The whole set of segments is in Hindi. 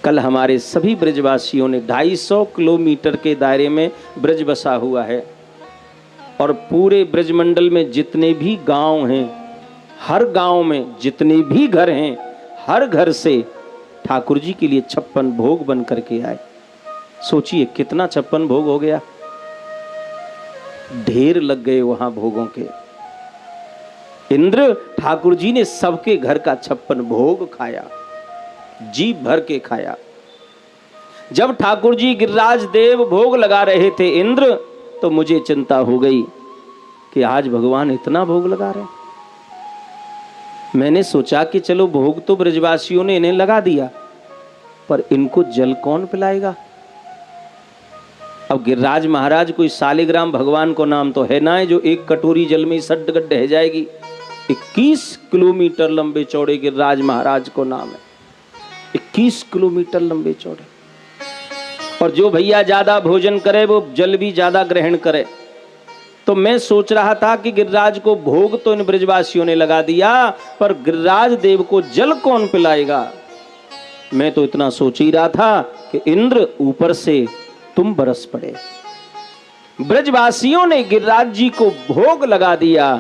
कल हमारे सभी ब्रजवासियों ने 250 किलोमीटर के दायरे में ब्रज बसा हुआ है और पूरे ब्रजमंडल में जितने भी गांव हैं, हर गांव में जितने भी घर हैं, हर घर से ठाकुर जी के लिए 56 भोग बन करके आए। सोचिए कितना 56 भोग हो गया, ढेर लग गए वहां भोगों के। इंद्र ठाकुर जी ने सबके घर का 56 भोग खाया, जी भर के खाया। जब ठाकुर जी गिरिराज देव भोग लगा रहे थे इंद्र, तो मुझे चिंता हो गई कि आज भगवान इतना भोग लगा रहे हैं। मैंने सोचा कि चलो भोग तो ब्रजवासियों ने इन्हें लगा दिया, पर इनको जल कौन पिलाएगा। अब गिरिराज महाराज कोई सालिग्राम भगवान को नाम तो है ना है जो एक कटोरी जल में सड्ड गड्ढ रह जाएगी। 21 किलोमीटर लंबे चौड़े गिरिराज महाराज को नाम है, 21 किलोमीटर लंबे चौड़े। और जो भैया ज्यादा भोजन करे वो जल भी ज्यादा ग्रहण करे। तो मैं सोच रहा था कि गिरिराज को भोग तो इन ब्रजवासियों ने लगा दिया, पर गिरिराज देव को जल कौन पिलाएगा। मैं तो इतना सोच ही रहा था कि इंद्र ऊपर से तुम बरस पड़े। ब्रजवासियों ने गिरिराज जी को भोग लगा दिया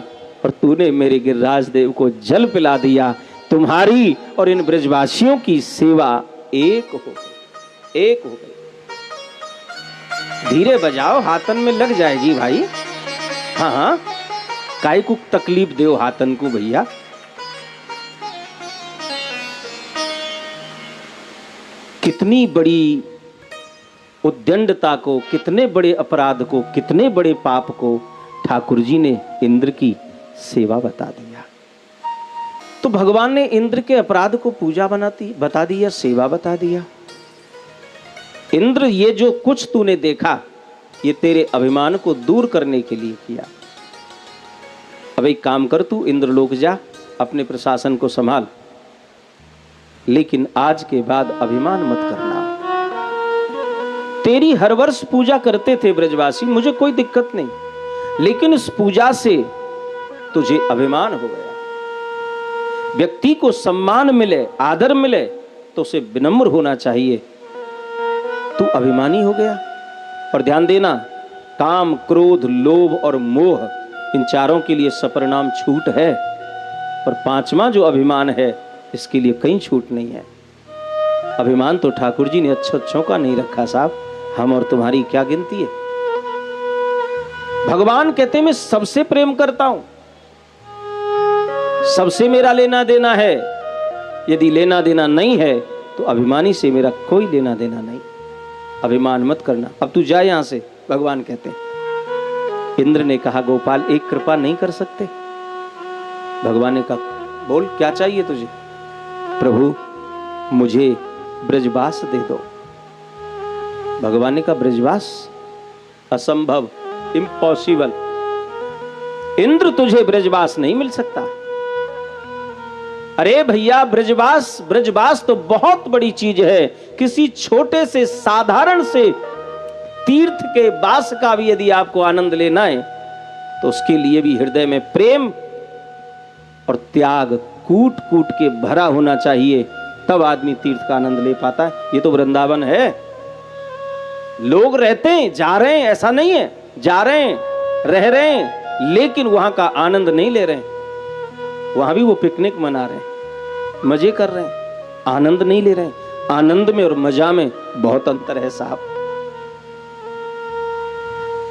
और तूने मेरे गिरिराज देव को जल पिला दिया। तुम्हारी और इन ब्रजवासियों की सेवा एक हो गई, एक हो गई। धीरे बजाओ, हाथन में लग जाएगी भाई। हाँ हाँ, काय को तकलीफ दो हाथन को भैया। कितनी बड़ी उद्दंडता को, कितने बड़े अपराध को, कितने बड़े पाप को ठाकुर जी ने इंद्र की सेवा बता दिया। तो भगवान ने इंद्र के अपराध को पूजा बता दिया, सेवा बता दिया। इंद्र, ये जो कुछ तूने देखा ये तेरे अभिमान को दूर करने के लिए किया। अब एक काम कर, तू इंद्रलोक जा, अपने प्रशासन को संभाल, लेकिन आज के बाद अभिमान मत करना। तेरी हर वर्ष पूजा करते थे ब्रजवासी, मुझे कोई दिक्कत नहीं, लेकिन इस पूजा से तुझे अभिमान हो गया। व्यक्ति को सम्मान मिले, आदर मिले तो उसे विनम्र होना चाहिए। तू अभिमानी हो गया। और ध्यान देना, काम, क्रोध, लोभ और मोह, इन चारों के लिए सपरिणाम छूट है, और पांचवा जो अभिमान है इसके लिए कहीं छूट नहीं है। अभिमान तो ठाकुर जी ने अच्छों का नहीं रखा साहब, हम और तुम्हारी क्या गिनती है। भगवान कहते मैं सबसे प्रेम करता हूं, सबसे मेरा लेना देना है। यदि लेना देना नहीं है तो अभिमानी से मेरा कोई लेना देना नहीं। अभिमान मत करना, अब तू जा यहां से, भगवान कहते हैं। इंद्र ने कहा गोपाल एक कृपा नहीं कर सकते। भगवान ने कहा बोल क्या चाहिए तुझे। प्रभु मुझे ब्रजवास दे दो। भगवान ने कहा ब्रजवास असंभव, इम्पॉसिबल। इंद्र तुझे ब्रजवास नहीं मिल सकता। अरे भैया ब्रजवास तो बहुत बड़ी चीज है। किसी छोटे से साधारण से तीर्थ के वास का भी यदि आपको आनंद लेना है तो उसके लिए भी हृदय में प्रेम और त्याग कूट कूट के भरा होना चाहिए, तब आदमी तीर्थ का आनंद ले पाता है। ये तो वृंदावन है। लोग रहते हैं, जा रहे हैं, ऐसा नहीं है, जा रहे हैं, रह रहे हैं, लेकिन वहां का आनंद नहीं ले रहे हैं। वहां भी वो पिकनिक मना रहे हैं, मजे कर रहे हैं, आनंद नहीं ले रहे हैं। आनंद में और मजा में बहुत अंतर है साहब।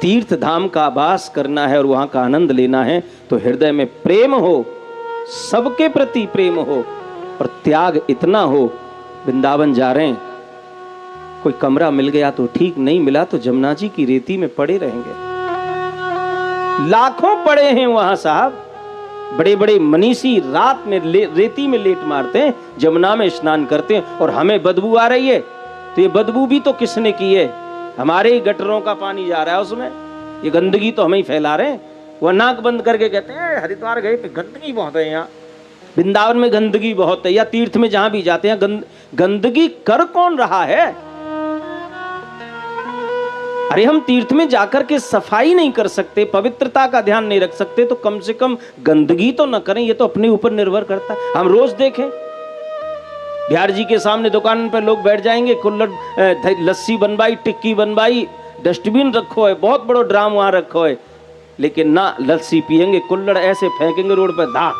तीर्थ धाम का वास करना है और वहां का आनंद लेना है तो हृदय में प्रेम हो, सबके प्रति प्रेम हो और त्याग इतना हो। वृंदावन जा रहे हैं, कोई कमरा मिल गया तो ठीक, नहीं मिला तो जमुना जी की रेती में पड़े रहेंगे। लाखों पड़े हैं वहां साहब। बड़े बड़े मनीषी रात में रेती में लेट मारते हैं, जमुना में स्नान करते हैं, और हमें बदबू आ रही है। तो ये बदबू भी तो किसने की है? हमारे ही गटरों का पानी जा रहा है उसमें। ये गंदगी तो हम ही फैला रहे हैं। वह नाक बंद करके कहते हैं हरिद्वार गए पे गंदगी बहुत है, यहाँ वृंदावन में गंदगी बहुत है, या तीर्थ में जहां भी जाते हैं गंदगी कर कौन रहा है? अरे हम तीर्थ में जाकर के सफाई नहीं कर सकते, पवित्रता का ध्यान नहीं रख सकते, तो कम से कम गंदगी तो न करें। ये तो अपने ऊपर निर्भर करता है। हम रोज देखें बिहार जी के सामने दुकान पर लोग बैठ जाएंगे, कुल्हड़ लस्सी बनवाई, टिक्की बनवाई, डस्टबिन रखो है, बहुत बड़ो ड्राम वहां रखो है, लेकिन ना लस्सी पियेंगे, कुल्हड़ ऐसे फेंकेंगे रोड पर, धा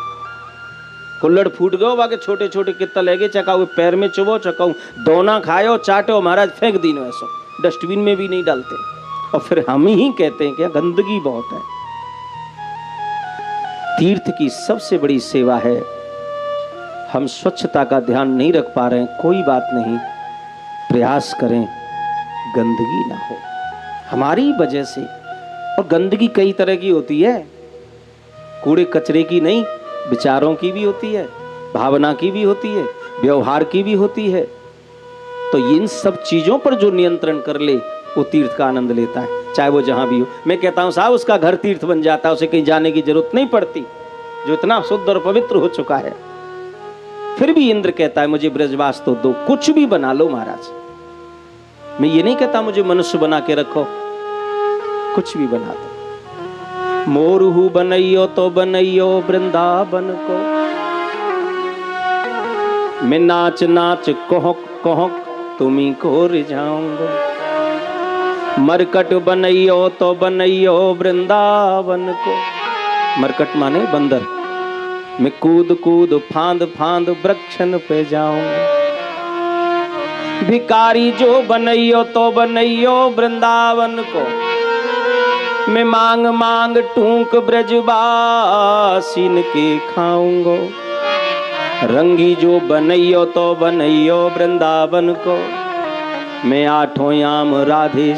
कुल्हड़ फूट गयो, बाकी छोटे छोटे कितना लगे, चकाऊ पैर में चुबो, चकाऊ दोना खायो चाटो, महाराज फेंक दीनो, ऐसा डस्टबिन में भी नहीं डालते। और फिर हम ही कहते हैं कि गंदगी बहुत है। तीर्थ की सबसे बड़ी सेवा है, हम स्वच्छता का ध्यान नहीं रख पा रहे हैं, कोई बात नहीं, प्रयास करें गंदगी ना हो हमारी वजह से। और गंदगी कई तरह की होती है, कूड़े कचरे की नहीं, विचारों की भी होती है, भावना की भी होती है, व्यवहार की भी होती है। तो इन सब चीजों पर जो नियंत्रण कर ले वो तीर्थ का आनंद लेता है, चाहे वो जहां भी हो। मैं कहता हूं साहब उसका घर तीर्थ बन जाता है, उसे कहीं जाने की जरूरत नहीं पड़ती, जो इतना शुद्ध और पवित्र हो चुका है। फिर भी इंद्र कहता है मुझे ब्रजवास तो दो, कुछ भी बना लो महाराज। मैं ये नहीं कहता मुझे मनुष्य बना के रखो, कुछ भी बना दो। मोरहू बनइयो तो बनइयो वृंदावन को, मैं नाच नाच कोहक कोहक तुम्ही को रिझाऊंगा। मरकट बनइयो तो बनइयो वृंदावन को, मरकट माने बंदर, मैं कूद कूद फांद फांद वृक्षन पे जाऊंगा। भिकारी जो बनइयो तो बनइयो वृंदावन को, मैं मांग मांग टूक ब्रजवासिन के खाऊंगो। रंगी जो बनइयो तो बनइयो वृंदावन को, मैं आठों याम राधे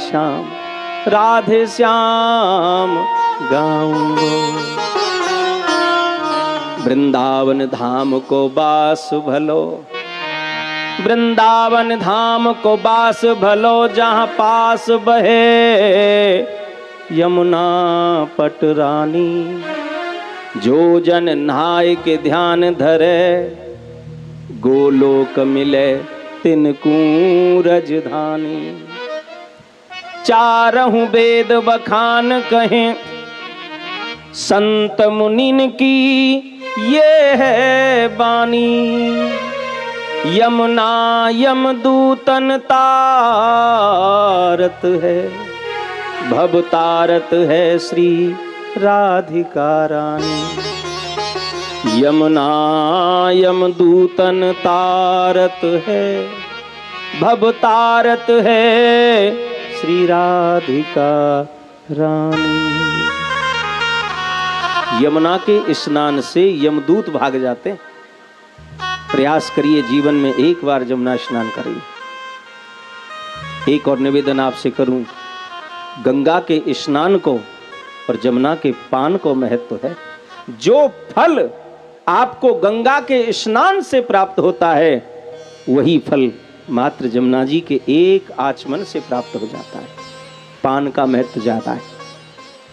श्याम गाऊंगो। वृंदावन धाम को बास भलो, वृंदावन धाम को बास भलो, जहां पास बहे यमुना पटरानी। जो जन नहाय के ध्यान धरे, गोलोक मिले तिनको रजधानी। चारहु वेद बखान कहें संत मुनिन की, ये है बानी। यमुना यमदूतन तारत है, भव तारत है श्री राधिका रानी। यमुना यमदूतन तारत है, भव तारत है श्री राधिका रानी। यमुना के स्नान से यमदूत भाग जाते हैं। प्रयास करिए जीवन में एक बार यमुना स्नान करिए। एक और निवेदन आपसे करूं, गंगा के स्नान को और यमुना के पान को महत्व है। जो फल आपको गंगा के स्नान से प्राप्त होता है, वही फल मात्र यमुना जी के एक आचमन से प्राप्त हो जाता है। पान का महत्व ज्यादा है।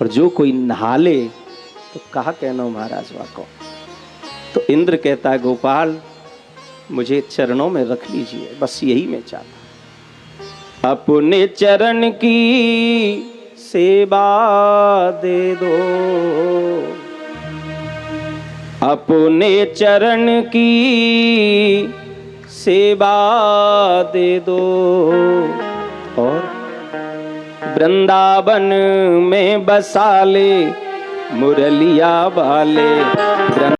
और जो कोई नहा ले तो कहा कहना महाराज वाको। तो इंद्र कहता है गोपाल मुझे चरणों में रख लीजिए, बस यही मैं चाहता। अपने चरण की सेवा दे दो, अपने चरण की सेवा दे दो। और वृंदावन में बसा ले मुरलिया वाले।